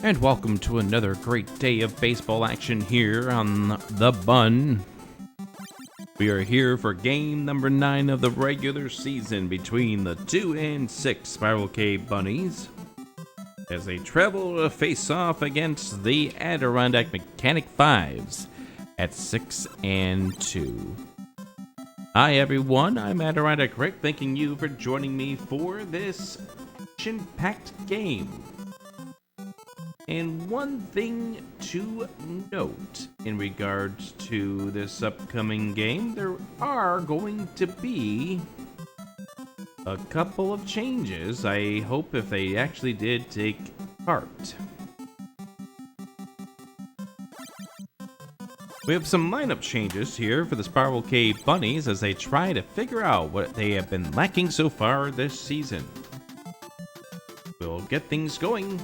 And welcome to another great day of baseball action here on The Bun. We are here for game number 9 of the regular season between the 2 and 6 Spiral K Bunnies as they travel to face off against the Adirondack Mechanic 5's at 6 and 2. Hi everyone, I'm Adirondack Rick, thanking you for joining me for this action-packed game. And one thing to note in regards to this upcoming game, there are going to be a couple of changes. I hope if they actually did take part. We have some lineup changes here for the Spiral K Bunnies as they try to figure out what they have been lacking so far this season. We'll get things going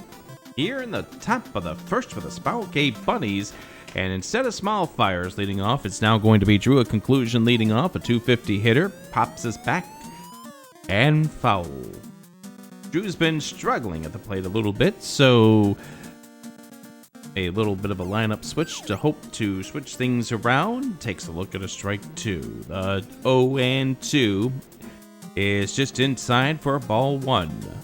here in the top of the first for the Spiral K Bunnies, and instead of Small Fires leading off, it's now going to be Drew a Conclusion leading off, a 250 hitter, pops his back, and foul. Drew's been struggling at the plate a little bit, so a little bit of a lineup switch to hope to switch things around. Takes a look at a strike 2. The 0-2 is just inside for ball 1.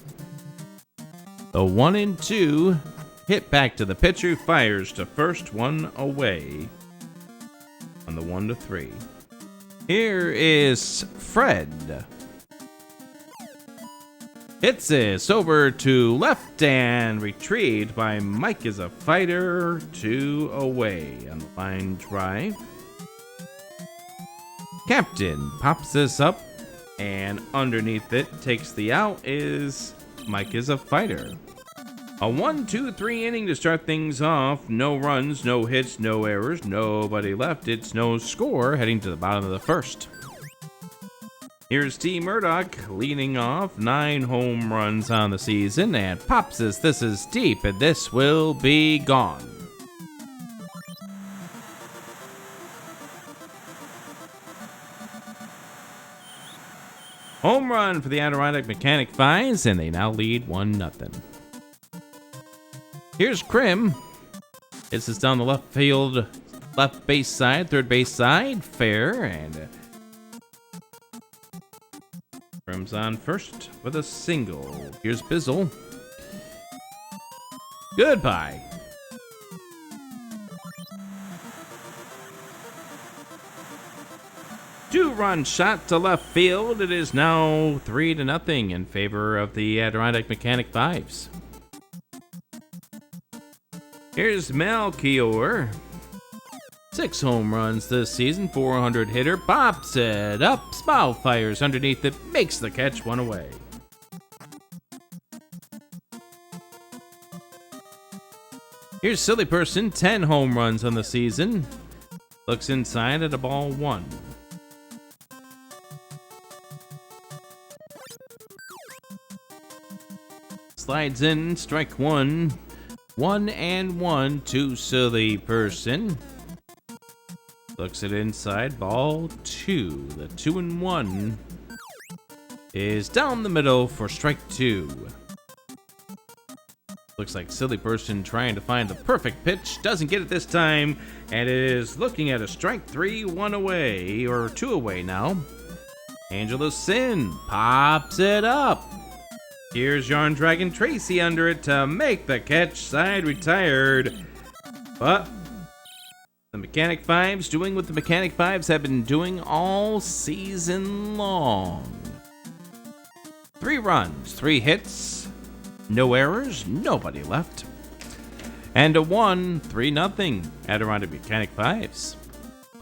The 1-2 hit back to the pitcher who fires to first, one away on the 1-3. Here is Fred. Hits this over to left and retrieved by Mike is a fighter, 2 away on the line drive. Captain pops this up and underneath it takes the out is Mike is a fighter. A 1-2-3 inning to start things off. No runs, no hits, no errors, nobody left. It's no score heading to the bottom of the first. Here's T. Murdoch leading off. 9 home runs on the season and pops this is deep and this will be gone. Home run for the Adirondack Mechanic 5's, and they now lead 1-0. Here's Krim. This is down the left field, left base side, third base side, fair, and Krim's on first with a single. Here's Bizzle. Goodbye. Two-run shot to left field. It is now 3-0 in favor of the Adirondack Mechanic 5's. Here's Melchior. 6 home runs this season, 400 hitter, pops it up, Small Fires underneath it, makes the catch, 1 away. Here's Silly Person, 10 home runs on the season, looks inside at a ball 1. Slides in, strike 1. 1-1 to Silly Person. Looks it inside, ball 2. The 2-1 is down the middle for strike 2. Looks like Silly Person trying to find the perfect pitch. Doesn't get it this time, and is looking at a strike 3, 1 away, or 2 away now. Angelo Sin pops it up. Here's Yarn Dragon Tracy under it to make the catch, side retired. But the Mechanic 5's doing what the Mechanic 5's have been doing all season long. 3 runs, 3 hits, no errors, nobody left. And a 3-0 Adirondack Mechanic 5's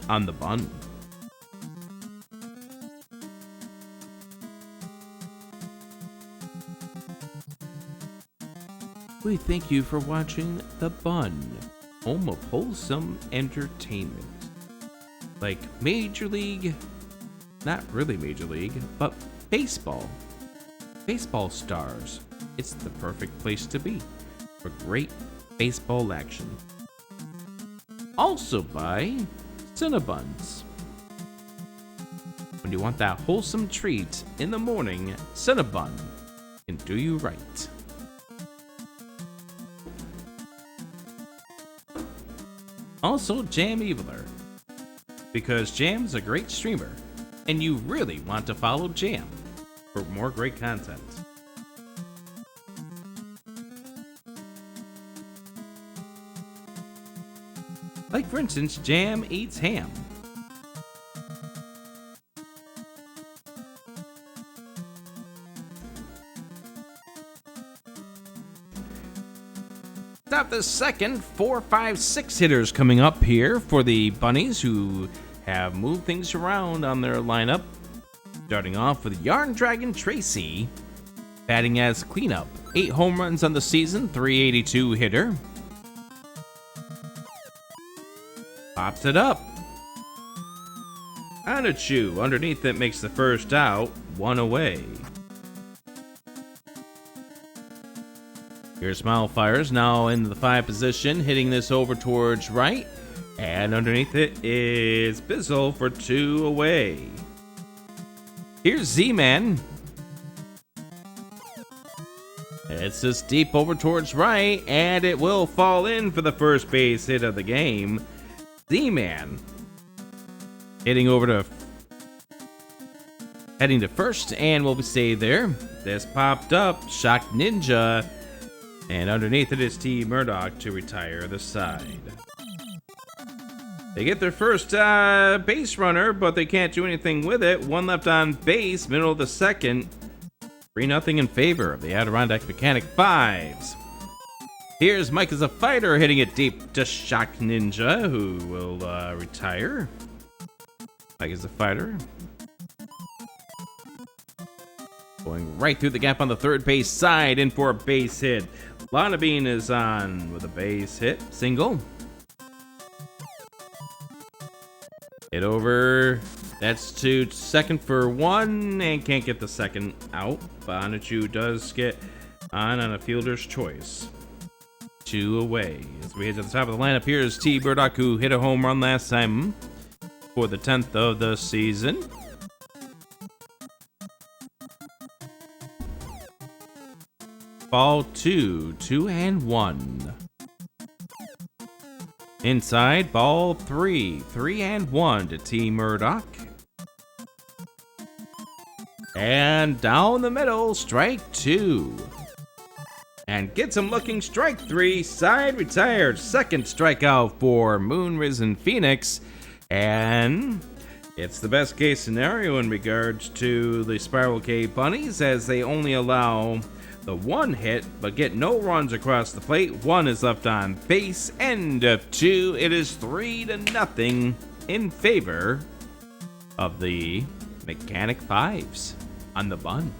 on the Bun. We thank you for watching The Bun, home of wholesome entertainment. Like Major League, not really Major League, but baseball. Baseball stars. It's the perfect place to be for great baseball action. Also by Cinnabons. When you want that wholesome treat in the morning, Cinnabon can do you right. Also, Jam Eviler, because Jam's a great streamer, and you really want to follow Jam for more great content. Like, for instance, Jam Eats Ham. Stop the second 4, 5, 6 hitters coming up here for the Bunnies, who have moved things around on their lineup. Starting off with Yarn Dragon Tracy, batting as cleanup. 8 home runs on the season, 382 hitter. Pops it up. Anachu underneath it makes the first out, 1 away. Here's Smilefires now in the 5 position, hitting this over towards right. And underneath it is Bizzle for 2 away. Here's Z-Man. It's just deep over towards right, and it will fall in for the first base hit of the game. Z-Man heading to first, and will stay there. This popped up, Shock Ninja. And underneath it is T. Murdoch to retire the side. They get their first base runner, but they can't do anything with it. 1 left on base, middle of the second. 3-0 in favor of the Adirondack Mechanic 5's. Here's Mike as a fighter hitting it deep to Shock Ninja, who will retire. Mike is a fighter. Going right through the gap on the third base side, in for a base hit. Lana Bean is on with a base hit, single. Hit over, that's to second for 1, and can't get the second out. Bonichu does get on a fielder's choice. 2 away. As we head to the top of the lineup, here's T. Murdoch, who hit a home run last time for the 10th of the season. Ball 2, 2-1. Inside, ball 3, 3-1 to T. Murdoch. And down the middle, strike 2. And gets him looking, strike 3, side retired. Second strikeout for Moon Risen Phoenix. And it's the best case scenario in regards to the Spiral K Bunnies, as they only allow the 1 hit, but get no runs across the plate. 1 is left on base. End of 2. It is 3-0 in favor of the Mechanic 5's on the bun.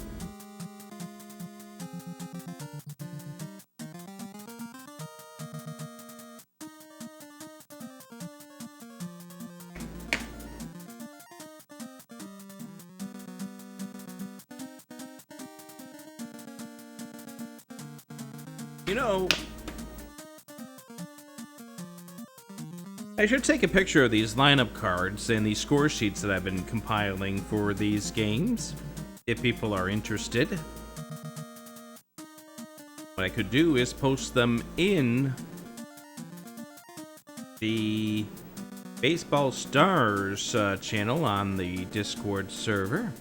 You know, I should take a picture of these lineup cards and these score sheets that I've been compiling for these games, if people are interested. What I could do is post them in the Baseball Stars channel on the Discord server.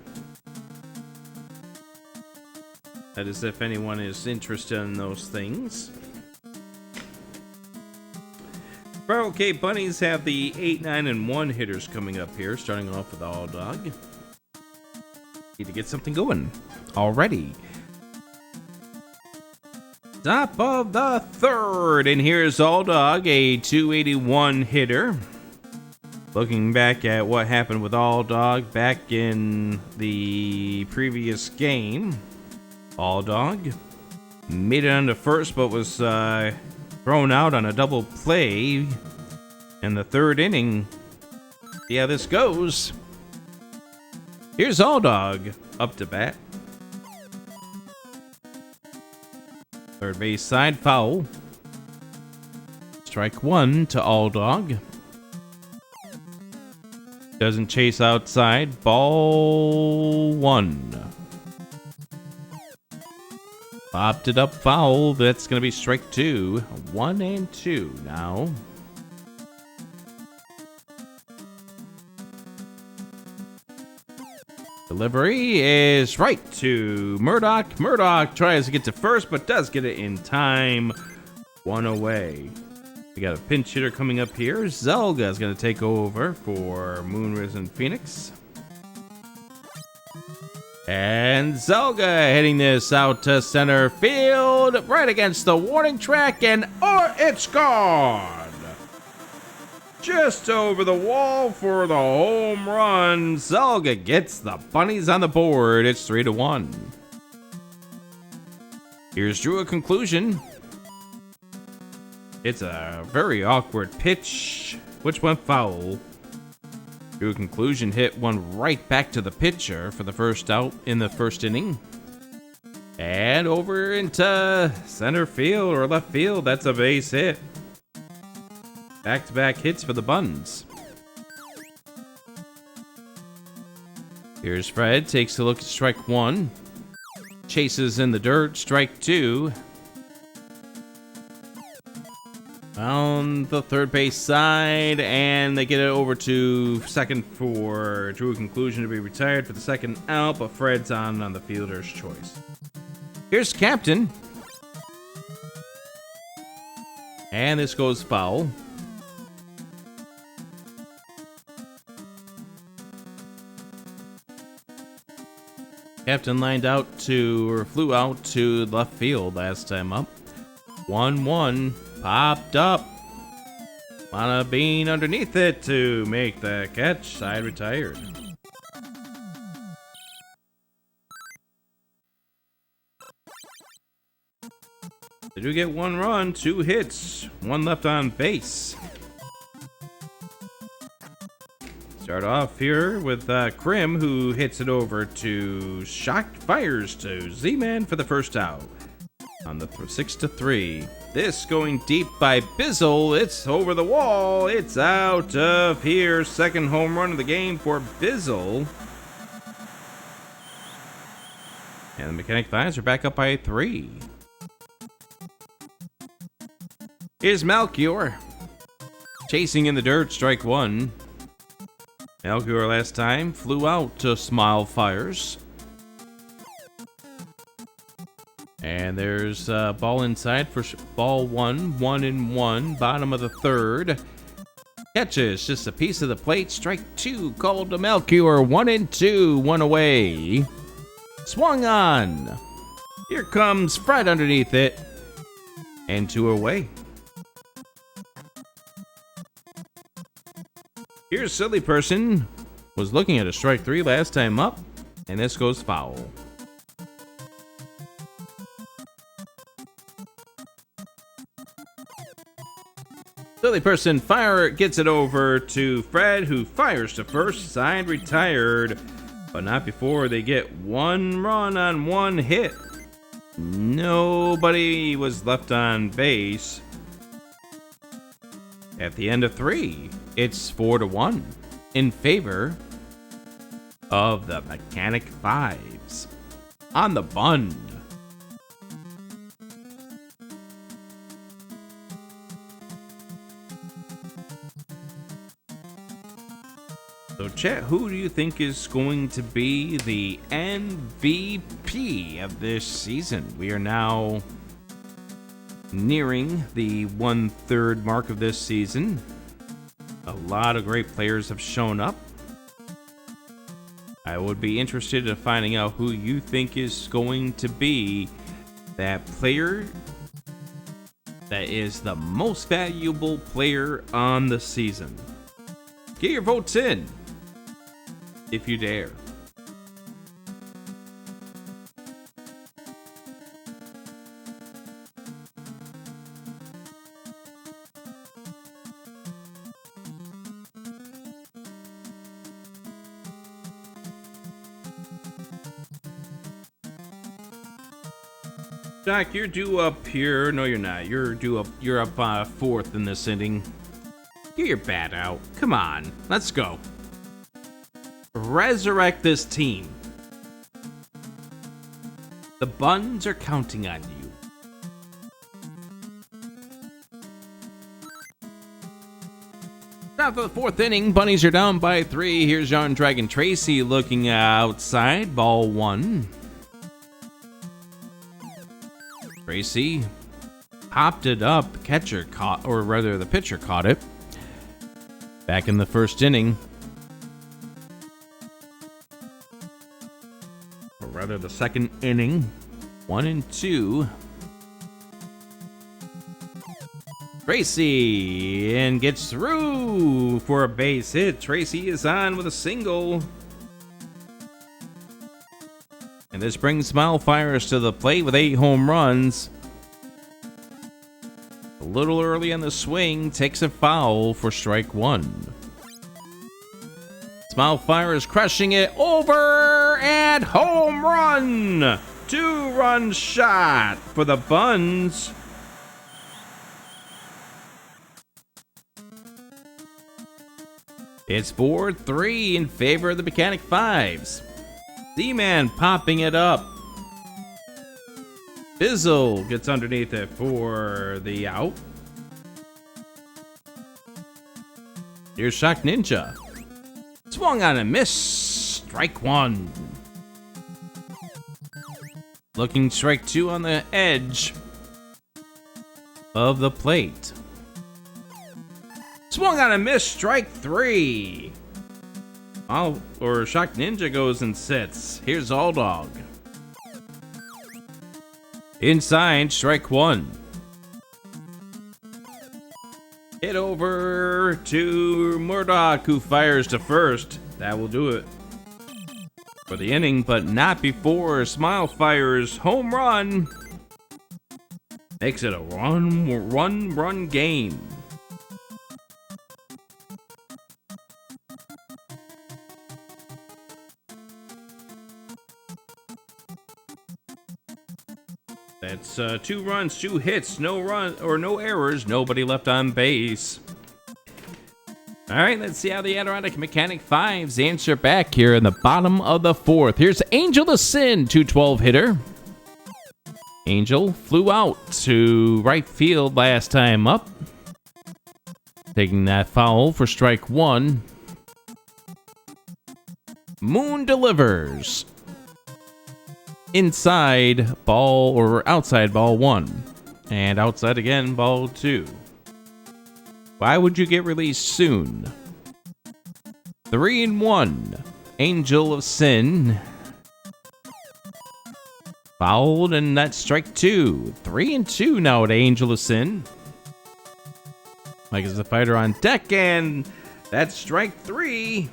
That is, if anyone is interested in those things. Spiral K Bunnies have the 8, 9, and 1 hitters coming up here, starting off with All Dog. Need to get something going already. Top of the third, and here's All Dog, a 281 hitter. Looking back at what happened with All Dog back in the previous game. All Dog made it onto first, but was thrown out on a double play in the 3rd inning. See how this goes. Here's All Dog up to bat. Third base side, foul. Strike 1 to All Dog. Doesn't chase outside. Ball 1. Popped it up, foul. That's going to be strike 2. 1 and 2 now. delivery is right to Murdoch. Murdoch tries to get to first, but does get it in time. One away. We got a pinch hitter coming up here. Zelga is going to take over for Moonrisen Phoenix. And Zelga hitting this out to center field, right against the warning track, and it's gone! Just over the wall for the home run. Zelga gets the Bunnies on the board. It's 3-1. Here's Drew a conclusion. It's a very awkward pitch, which went foul. Drew a conclusion hit one right back to the pitcher for the first out in the first inning. And over into center field or left field. That's a base hit. Back-to-back hits for the Buns. Here's Fred, takes a look at strike one. Chases in the dirt, strike two. On the third base side, and they get it over to second for Drew conclusion to be retired for the second out, but Fred's on the fielder's choice. Here's Captain. And this goes foul. Captain lined out to, or flew out to left field last time up. 1-1, popped up. Wanna bean underneath it to make the catch. Side retired. They do get one run, 2 hits, 1 left on base. Start off here with Krim, who hits it over to fires to Z-Man for the first out. On the 6-3. This going deep by Bizzle. It's over the wall. It's out of here. Second home run of the game for Bizzle. And the Mechanic 5's are back up by 3. Here's Melchior. Chasing in the dirt, strike one. Melchior last time flew out to Smile Fires. And there's ball inside for ball 1-1-1, bottom of the third. Catches just a piece of the plate, strike two, called to Melchior, 1-2, 1 away. Swung on. Here comes Fred underneath it, and 2 away. Here's Silly Person, was looking at a strike 3 last time up, and this goes foul. Silly Person gets it over to Fred, who fires to first, side retired, but not before they get 1 run on 1 hit. Nobody was left on base. At the end of 3, it's 4-1 in favor of the Mechanic 5's on the Bun. So chat, who do you think is going to be the MVP of this season? We are now nearing the 1/3 mark of this season. A lot of great players have shown up. I would be interested in finding out who you think is going to be that player that is the most valuable player on the season. Get your votes in, if you dare. Doc, you're due up here. No, you're not. You're up fourth in this inning. Get your bat out. Come on, let's go. Resurrect this team. The Buns are counting on you. After the fourth inning, Bunnies are down by 3. Here's Adirondack and Tracy looking outside. Ball 1. Tracy popped it up. Catcher caught, or rather the pitcher caught it. Back in the first inning. Or rather the second inning. 1 and 2. Tracy and gets through for a base hit. Tracy is on with a single. And this brings Smilefires to the plate with 8 home runs. A little early on the swing, takes a foul for strike 1. Smilefires crushing it over and home run! 2-run shot for the Buns. It's 4-3 in favor of the Mechanic 5's. D-Man popping it up. Bizzle gets underneath it for the out. Here's Shock Ninja. Swung on a miss. Strike 1. Looking strike 2 on the edge of the plate. Swung on a miss, strike 3. Shock Ninja goes and sits. Here's All Dog. Inside, strike 1. Hit over to Murdoch, who fires to first. That will do it for the inning, but not before Smilefires home run. Makes it a run game. That's 2 runs, 2 hits, no errors, nobody left on base. All right, let's see how the Adirondack Mechanic 5's answer back here in the bottom of the 4th. Here's Angel of Sin, 212 hitter. Angel flew out to right field last time up, taking that foul for strike 1. Moon delivers. Inside ball or outside ball 1, and outside again ball 2. Why would you get released soon? 3-1. Angel of Sin fouled, and that's strike 2. 3-2 now at Angel of Sin. Mike is the fighter on deck, and that's strike 3.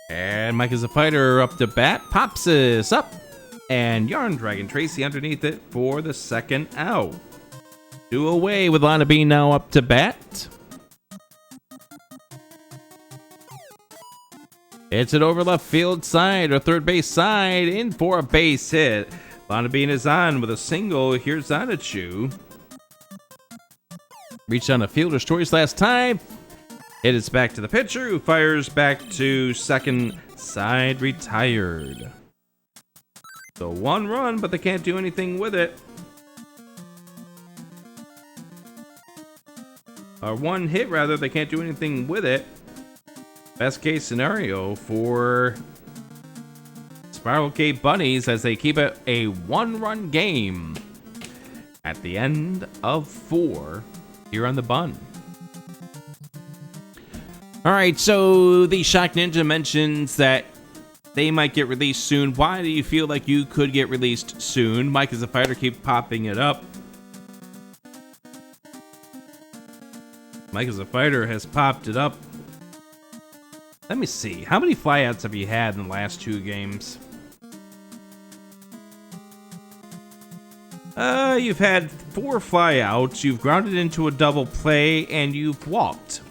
And Mike is a fighter up to bat, pops this up, and Adirondack and Tracy underneath it for the second out. 2 away with Lana B now up to bat. It's it over left field side or third base side, in for a base hit. Lana Bean is on with a single. Here's Zanachu. Reached on a fielder's choice last time. It is back to the pitcher, who fires back to second side, retired. So 1 run, but they can't do anything with it. Or 1 hit, rather, they can't do anything with it. Best case scenario for Spiral K Bunnies as they keep it a 1-run game at the end of 4 here on the Bun. All right, so the Shock Ninja mentions that they might get released soon. Why do you feel like you could get released soon? Mike is a fighter, keep popping it up. Mike is a fighter has popped it up. Let me see. How many flyouts have you had in the last 2 games? You've had 4 flyouts. You've grounded into a double play, and you've walked.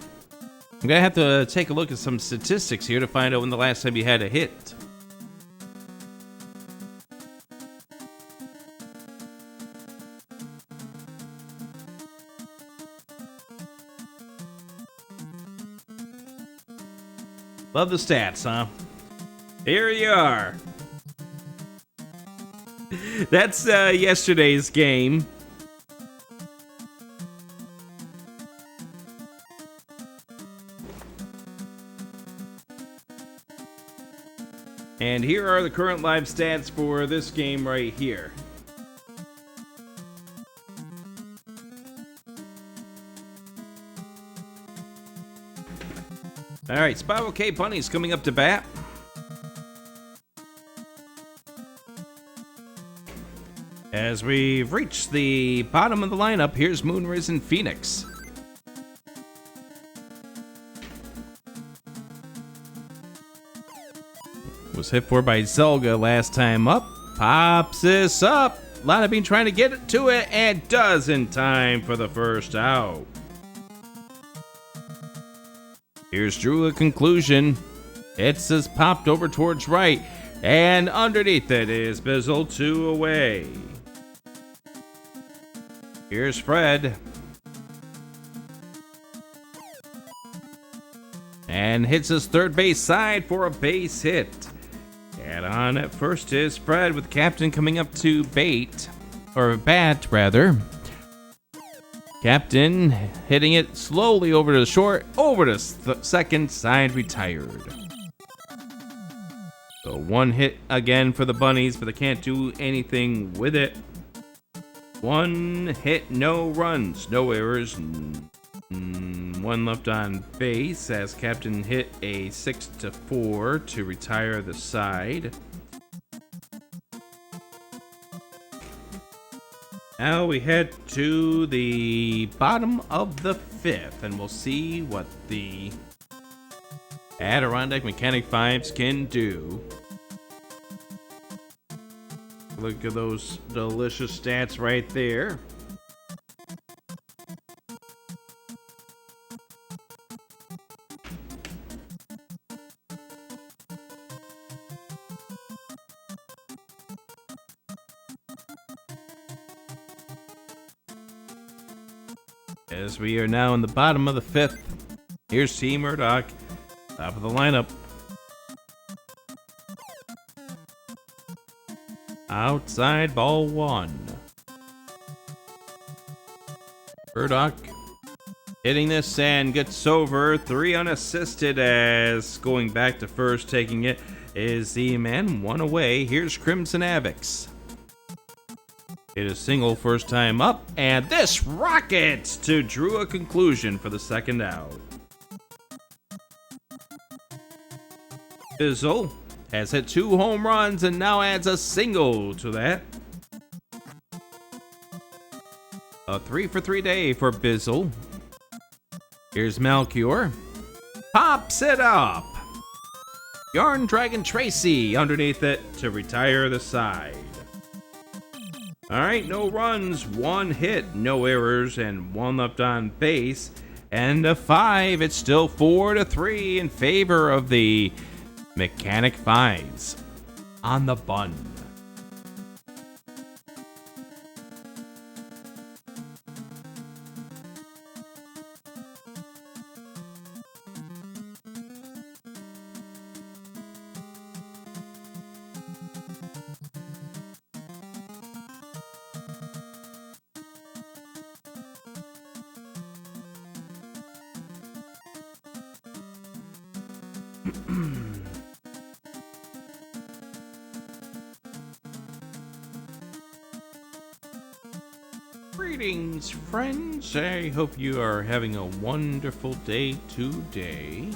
I'm going to have to take a look at some statistics here to find out when the last time you had a hit. Love the stats, huh? Here you are. That's yesterday's game. And here are the current live stats for this game right here. Alright, Spiral K Bunnies coming up to bat. As we've reached the bottom of the lineup, here's Moonrisen Phoenix. Was hit for by Zelga last time up. Pops this up. Lana Bean trying to get to it and does in time for the first out. Here's Drew at conclusion. It's just popped over towards right. And underneath it is Bizzle 2 away. Here's Fred. And hits his third base side for a base hit. And on at first is Fred with Captain coming up to bat, rather. Captain hitting it slowly over to the short, over to second side, retired. So one hit again for the Bunnies, but they can't do anything with it. One hit, no runs, no errors. One left on base as Captain hit a 6-4 to retire the side. Now we head to the bottom of the fifth, and we'll see what the Adirondack Mechanic 5's can do. Look at those delicious stats right there. As we are now in the bottom of the fifth, here's T. Murdoch, top of the lineup. Outside ball one. Murdoch hitting this and gets over 3 unassisted as going back to first, taking it is the man, 1 away. Here's Crimson Avix. Hit a single first time up, and this rockets to Drew a conclusion for the second out. Bizzle has hit 2 home runs and now adds a single to that. A 3-for-3 day for Bizzle. Here's Malcure. Pops it up. Yarn Dragon Tracy underneath it to retire the side. Alright, no runs, 1 hit, no errors, and 1 left on base. And a 5, it's still 4-3 in favor of the Mechanic 5's on the bun. Greetings, friends. I hope you are having a wonderful day today.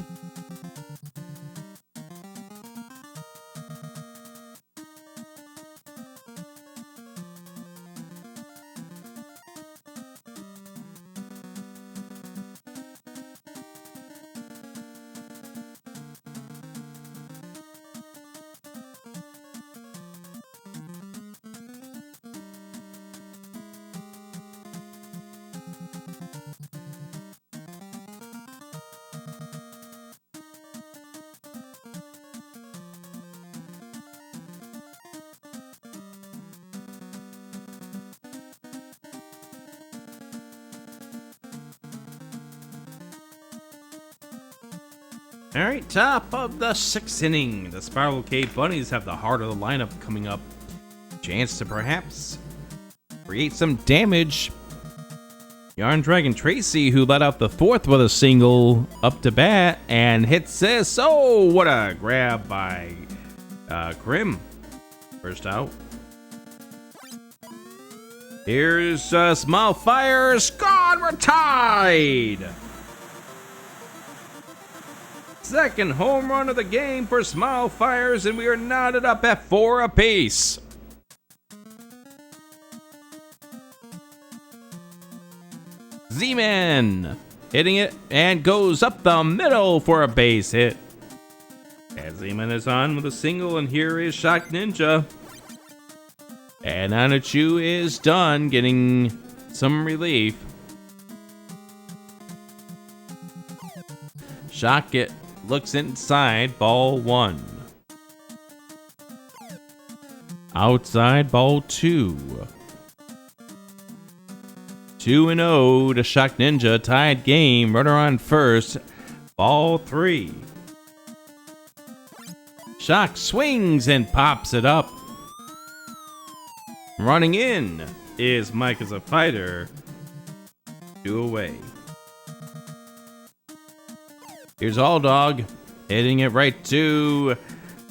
Alright, top of the 6th inning. The Spiral K Bunnies have the heart of the lineup coming up. Chance to perhaps create some damage. Yarn Dragon Tracy, who let out the 4th with a single, up to bat and hits this. Oh, what a grab by Grim, first out. Here's Small Fires. Gone, we're tied. Second home run of the game for Small Fires, and we are knotted up at 4 apiece. Z-Man hitting it and goes up the middle for a base hit. And Z-Man is on with a single, and here is Shock Ninja. And Anachu is done getting some relief. Shock it looks inside, ball 1. Outside, ball 2. 2-0 to Shock Ninja, tied game, runner on first, ball 3. Shock swings and pops it up. Running in is Mike as a fighter. 2 away. Here's All Dog hitting it right to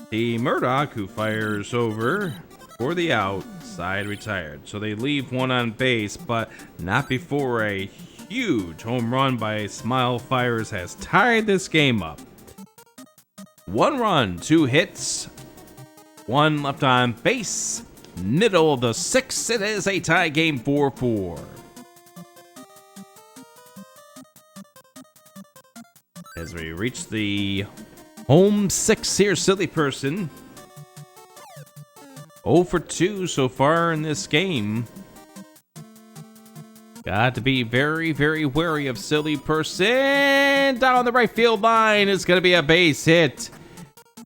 the Murdoch, who fires over for the out. Side retired. So they leave one on base, but not before a huge home run by Smile Fires has tied this game up. 1 run, 2 hits, 1 left on base. Middle of the 6th, it is a tie game 4-4. As we reach the home 6 here, Silly Person. 0 for 2 so far in this game. Got to be very, very wary of Silly Person. Down the right field line is going to be a base hit.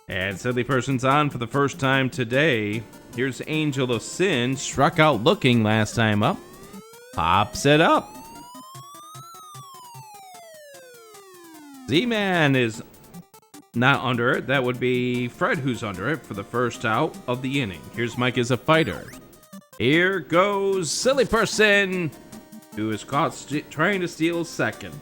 And Silly Person's on for the first time today. Here's Angel of Sin. Struck out looking last time up. Pops it up. Z-Man is not under it. That would be Fred who's under it for the first out of the inning. Here's Mike as a fighter. Here goes Silly Person, who is caught trying to steal second.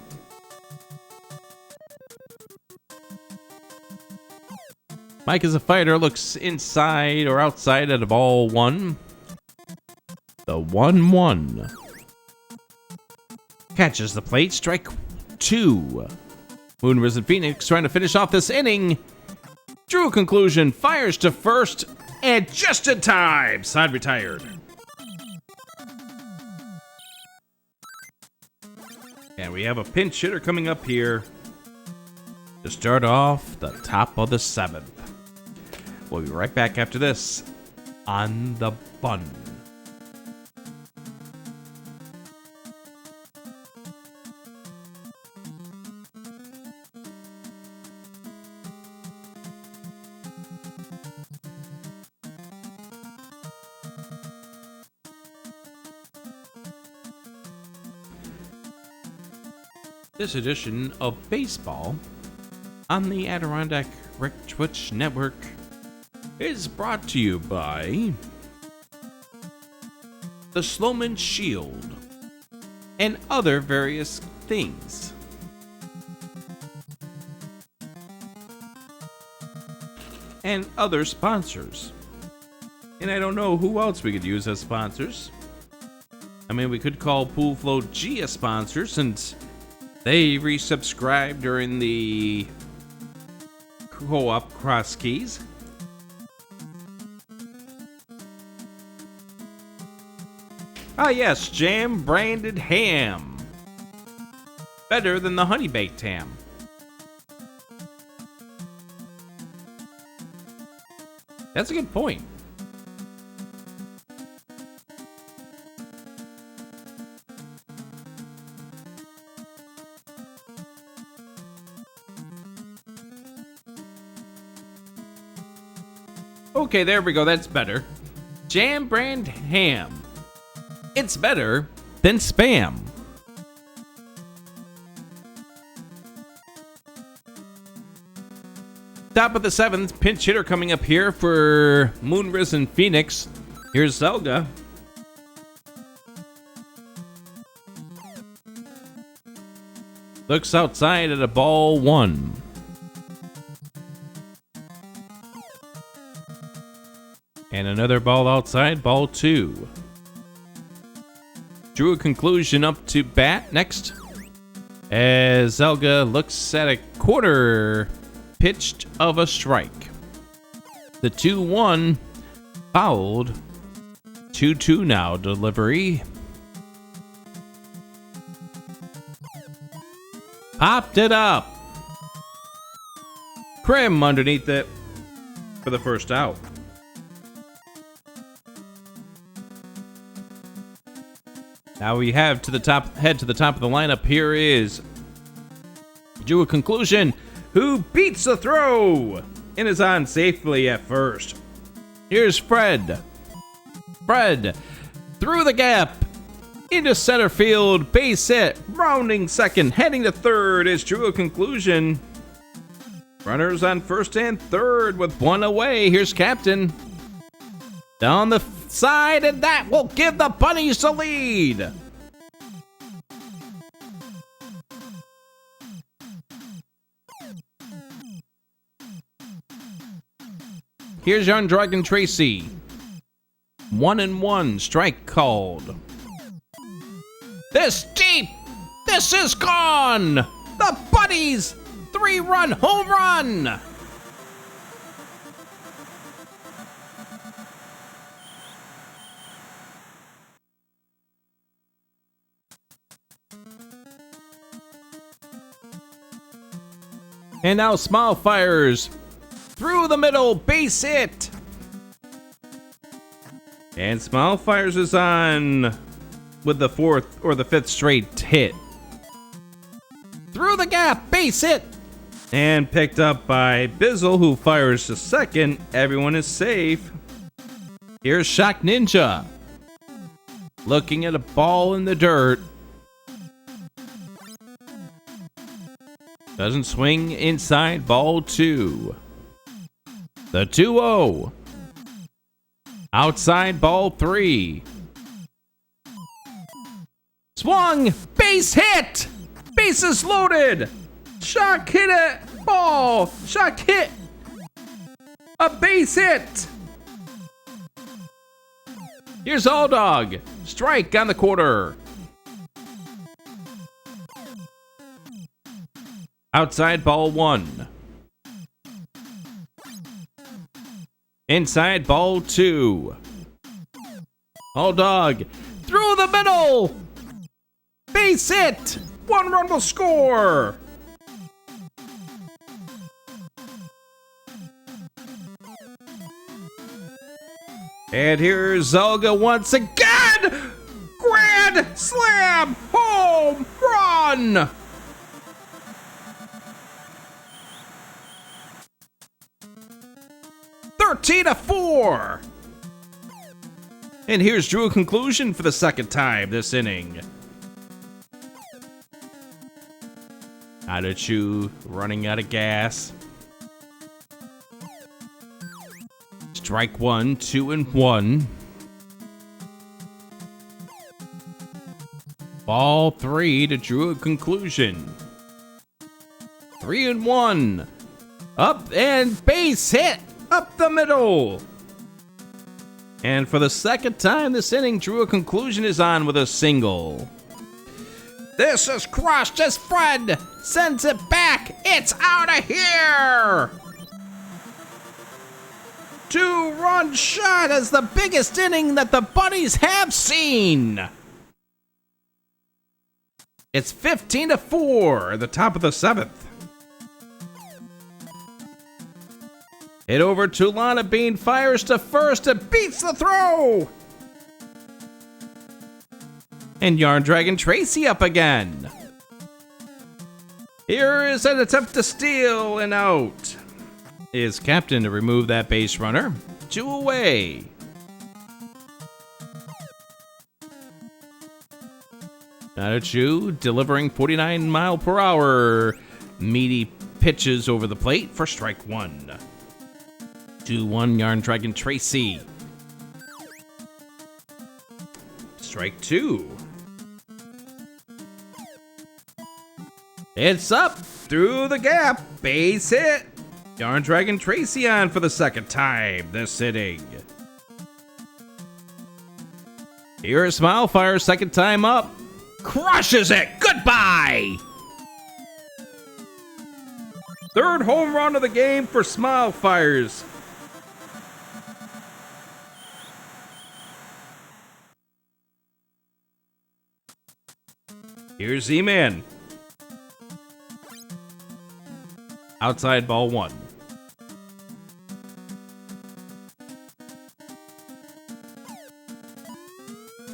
Mike as a fighter looks inside or outside at a ball 1. The 1-1. Catches the plate, strike 2. Moon Risen Phoenix trying to finish off this inning. Drew a conclusion, fires to first, and just in time, side retired. And we have a pinch hitter coming up here to start off the top of the 7th. We'll be right back after this on the Bun. This edition of baseball on the Adirondack Twitch Network is brought to you by the Sloman Shield and other various things. And other sponsors. And I don't know who else we could use as sponsors. I mean, we could call Pool Flow G a sponsor since they resubscribed during the co-op cross keys. Ah yes, jam branded ham. Better than the honey baked ham. That's a good point. Okay, there we go. That's better. Jam brand ham. It's better than spam. Top of the 7th, pinch hitter coming up here for Moon Risen Phoenix. Here's Zelda. Looks outside at a ball 1. And another ball outside, ball 2. Drew a conclusion up to bat next. As Zelga looks at a quarter pitched of a strike. The 2-1 fouled. 2-2 now, delivery. Popped it up. Krim underneath it for the first out. Now we have to the top, head to the top of the lineup. Here is Drew a conclusion, who beats the throw and is on safely at first. Here's Fred. Fred through the gap into center field, base hit, rounding second, heading to third is Drew a conclusion. Runners on first and third with one away. Here's Captain down the side, and that will give the Bunnies the lead. Here's young Dragon Tracy. 1-1, strike called. This deep, this is gone. The Bunnies 3-run home run. And now Smile fires through the middle, base hit. And Smile fires is on with the 4th or the 5th straight hit. Through the gap, base hit. And picked up by Bizzle, who fires to second. Everyone is safe. Here's Shock Ninja. Looking at a ball in the dirt. Doesn't swing inside, ball 2. The 2-0. Outside, ball 3. Swung, base hit. Bases loaded. Shock hit it. Ball. Shock hit. A base hit. Here's All Dog. Strike on the quarter. Outside, ball 1. Inside, ball 2. All Dog through the middle. Base hit. 1 run will score. And here's Zelga once again. Grand slam home run. (13-4). And here's Drew a conclusion for the second time this inning. Adachu running out of gas. Strike 1, 2-1. Ball 3 to Drew a conclusion. 3-1. Up and base hit. Up the middle. And for the second time this inning, Drew a conclusion is on with a single. This is crushed as Fred sends it back. It's out of here. 2-run shot as the biggest inning that the Bunnies have seen. It's 15-4 at the top of the 7th. Hit over to Lana Bean, fires to first and beats the throw. And Yarn Dragon Tracy up again. Here is an attempt to steal and out. Is Captain to remove that base runner. 2 away. Nadachu delivering 49-mile-per-hour meaty pitches over the plate for strike 1. 2-1 Yarn Dragon Tracy. Strike 2. It's up through the gap. Base hit. Yarn Dragon Tracy on for the second time this inning. Here is Smilefire, second time up. Crushes it! Goodbye! Third home run of the game for Smilefires. Here's Z-Man. Outside ball one.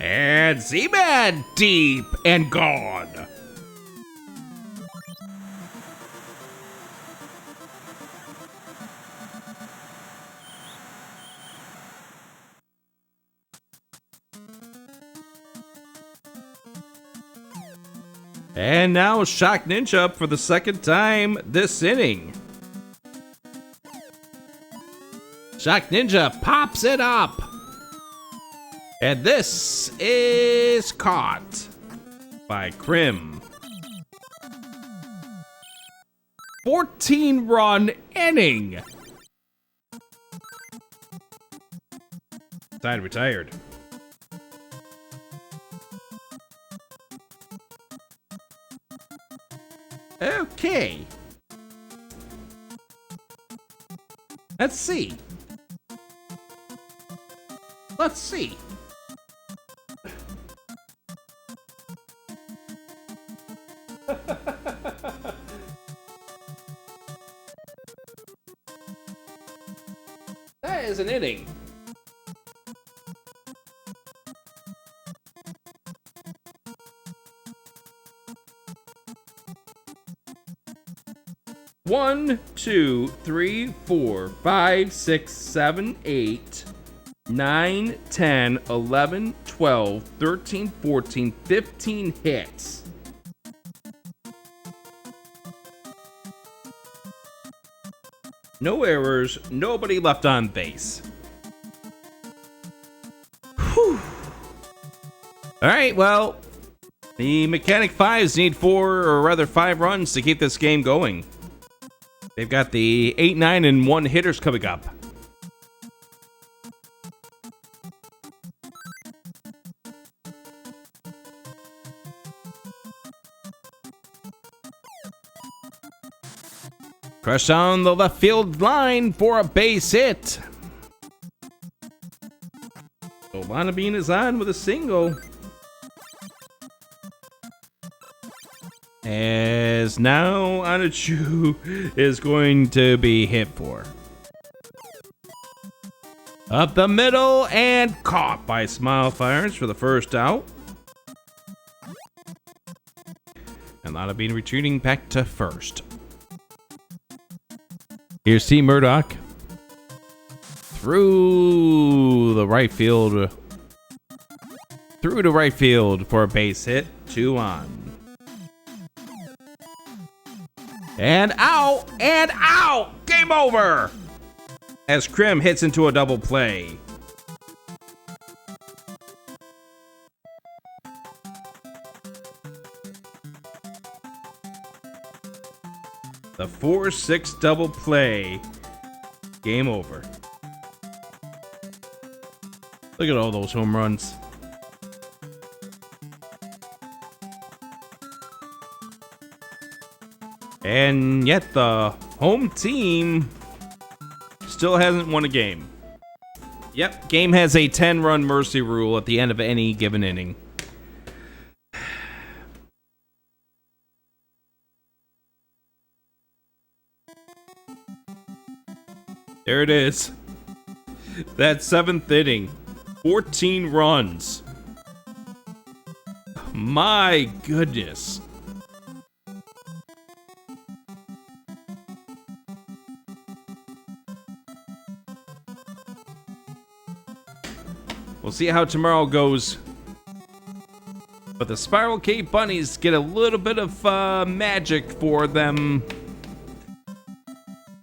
And Z-Man deep and gone. And now Shock Ninja up for the second time this inning. Shock Ninja pops it up. And this is caught by Krim. 14-run inning. Side retired. Okay. Let's see. Let's see. That is an inning. One, 2, 3, 4, 5, 6, 7, 8, 9, 10, 11, 12, 13, 14, 15 hits. No errors, nobody left on base. Whew. All right, well, the Mechanic 5's need 5 runs to keep this game going. They've got the 8, 9, and 1 hitters coming up. Crush down the left field line for a base hit. Bean is on with a single. As now Anachu is going to be hit for. Up the middle and caught by Smilefires for the first out. And Bean retreating back to first. Here's T. Murdoch. Through the right field. Through to right field for a base hit. 2 on. And out! And out! Game over! As Krim hits into a double play. The 4-6 double play. Game over. Look at all those home runs. And yet the home team still hasn't won a game. Yep, game has a 10-run mercy rule at the end of any given inning. There it is. That 7th inning. 14 runs. My goodness. We'll see how tomorrow goes. But the Spiral K Bunnies get a little bit of magic for them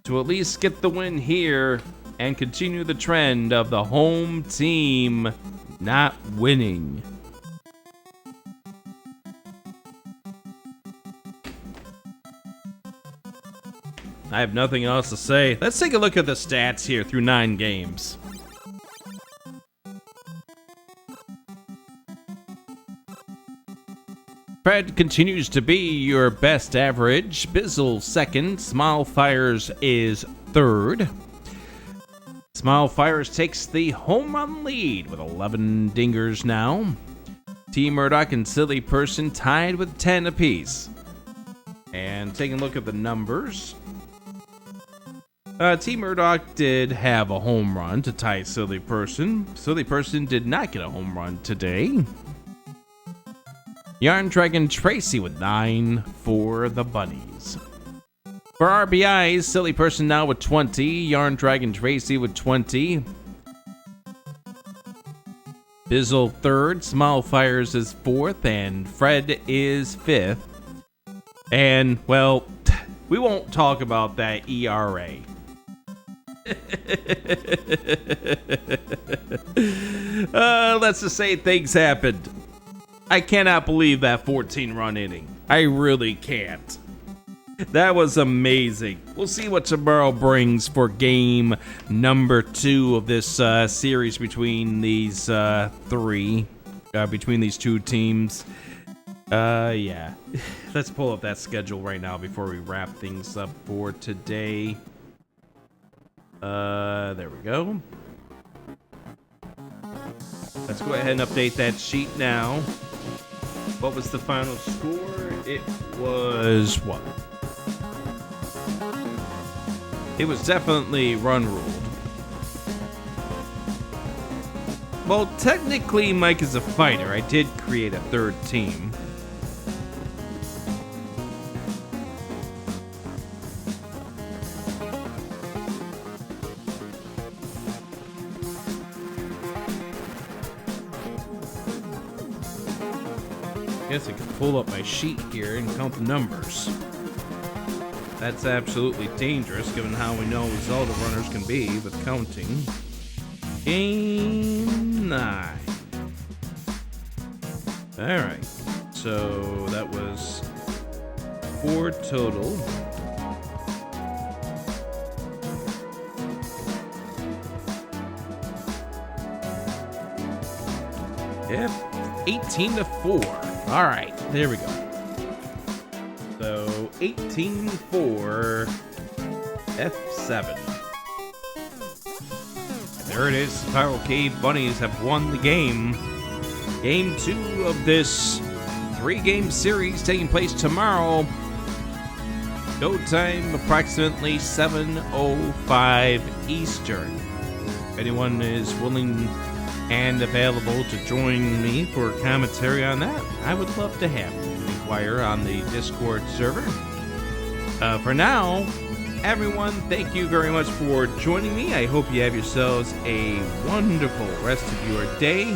to at least get the win here and continue the trend of the home team not winning. I have nothing else to say. Let's take a look at the stats here through 9 games. Fred continues to be your best average. Bizzle second. Smile Fires is third. Smile Fires takes the home run lead with 11 dingers now. T Murdoch and Silly Person tied with 10 apiece. And taking a look at the numbers. T Murdoch did have a home run to tie Silly Person. Silly Person did not get a home run today. Yarn Dragon Tracy with 9 for the Bunnies. For RBIs, Silly Person now with 20. Yarn Dragon Tracy with 20. Bizzle third. Smile Fires is fourth. And Fred is fifth. And, well, we won't talk about that ERA. Let's just say things happened. I cannot believe that 14-run inning. I really can't. That was amazing. We'll see what tomorrow brings for game number 2 of this series between these between these two teams. Yeah. Let's pull up that schedule right now before we wrap things up for today. There we go. Let's go ahead and update that sheet now. What was the final score? It was what? It was definitely run ruled. Well, technically, Mike is a fighter. I did create a third team. I guess I could pull up my sheet here and count the numbers. That's absolutely dangerous given how we know Zelda runners can be with counting. Game 9. Alright, so that was 4 total. Yep, 18-4. All right, there we go. So 18-4 F7. And there it is. Spiral Cave Bunnies have won the game. Game 2 of this 3-game series taking place tomorrow. Go time approximately 7:05 Eastern. If anyone is willing and available to join me for commentary on that, I would love to have you inquire on the Discord server. For now, everyone, thank you very much for joining me. I hope you have yourselves a wonderful rest of your day.